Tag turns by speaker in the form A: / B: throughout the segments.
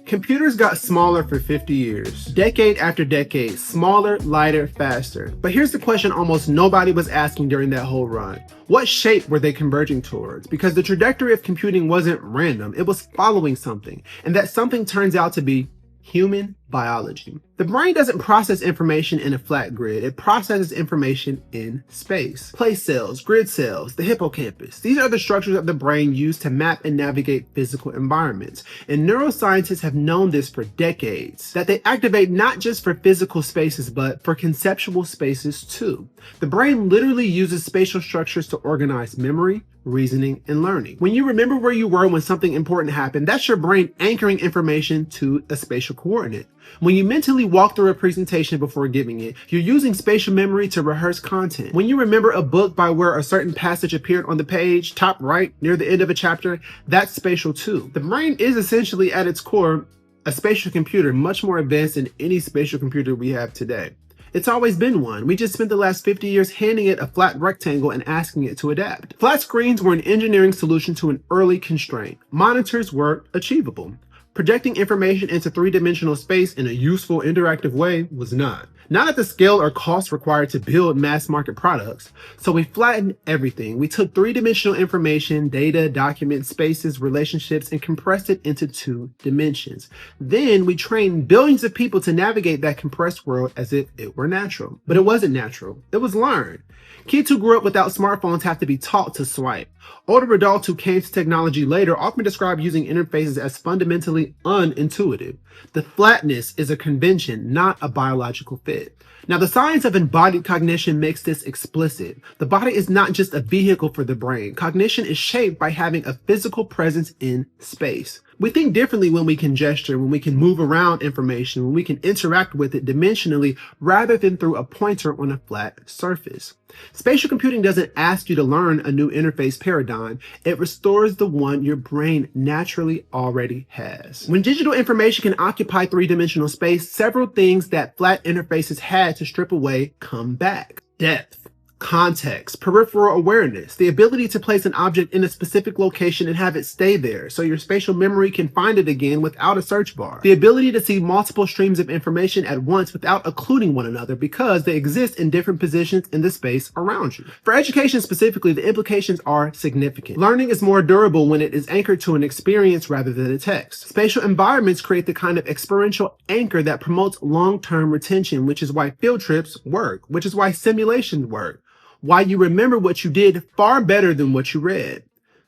A: Computers got smaller for 50 years, decade after decade, smaller, lighter, faster. But here's the question almost nobody was asking during that whole run. What shape were they converging towards? Because the trajectory of computing wasn't random, it was following something. And that something turns out to be human biology. The brain doesn't process information in a flat grid, it processes information in space. Place cells, grid cells, the hippocampus. These are the structures of the brain used to map and navigate physical environments. And neuroscientists have known this for decades, that they activate not just for physical spaces, but for conceptual spaces too. The brain literally uses spatial structures to organize memory, reasoning, and learning. When you remember where you were when something important happened, that's your brain anchoring information to a spatial coordinate. When you mentally walk through a presentation before giving it, you're using spatial memory to rehearse content. When you remember a book by where a certain passage appeared on the page, top right, near the end of a chapter, that's spatial too. The brain is essentially at its core a spatial computer, much more advanced than any spatial computer we have today. It's always been one. We just spent the last 50 years handing it a flat rectangle and asking it to adapt. Flat screens were an engineering solution to an early constraint. Monitors were achievable. Projecting information into three-dimensional space in a useful, interactive way was not. Not at the scale or cost required to build mass-market products. So we flattened everything. We took three-dimensional information, data, documents, spaces, relationships, and compressed it into 2 dimensions. Then we trained billions of people to navigate that compressed world as if it were natural. But it wasn't natural. It was learned. Kids who grew up without smartphones have to be taught to swipe. Older adults who came to technology later often describe using interfaces as fundamentally unintuitive. The flatness is a convention, not a biological fit. Now, the science of embodied cognition makes this explicit. The body is not just a vehicle for the brain. Cognition is shaped by having a physical presence in space. We think differently when we can gesture, when we can move around information, when we can interact with it dimensionally rather than through a pointer on a flat surface. Spatial computing doesn't ask you to learn a new interface paradigm. It restores the one your brain naturally already has. When digital information can occupy three-dimensional space, several things that flat interfaces had to strip away come back. Depth, context, peripheral awareness, the ability to place an object in a specific location and have it stay there so your spatial memory can find it again without a search bar, the ability to see multiple streams of information at once without occluding one another because they exist in different positions in the space around you. For education specifically, the implications are significant. Learning is more durable when it is anchored to an experience rather than a text. Spatial environments create the kind of experiential anchor that promotes long-term retention, which is why field trips work, which is why simulations work, why you remember what you did far better than what you read.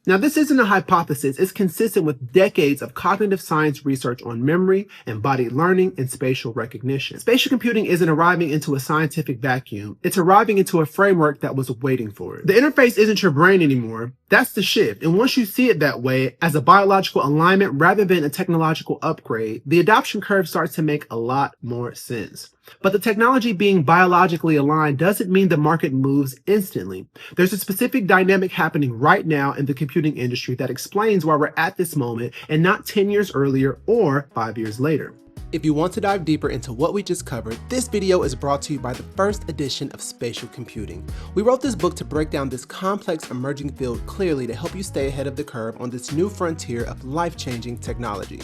A: Now, this isn't a hypothesis. It's consistent with decades of cognitive science research on memory, embodied learning, and spatial recognition. Spatial computing isn't arriving into a scientific vacuum. It's arriving into a framework that was waiting for it. The interface isn't your brain anymore. That's the shift. And once you see it that way, as a biological alignment rather than a technological upgrade, the adoption curve starts to make a lot more sense. But the technology being biologically aligned doesn't mean the market moves instantly. There's a specific dynamic happening right now in the computing industry that explains why we're at this moment and not 10 years earlier or 5 years later. If you want to dive deeper into what we just covered, this video is brought to you by the first edition of Spatial Computing. We wrote this book to break down this complex emerging field clearly to help you stay ahead of the curve on this new frontier of life-changing technology.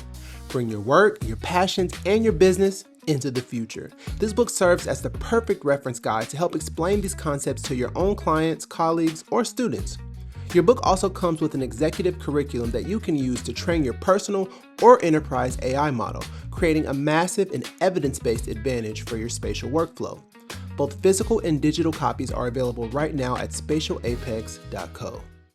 A: Bring your work, your passions, and your business into the future. This book serves as the perfect reference guide to help explain these concepts to your own clients, colleagues, or students. Your book also comes with an executive curriculum that you can use to train your personal or enterprise AI model, creating a massive and evidence-based advantage for your spatial workflow. Both physical and digital copies are available right now at spatialapex.co.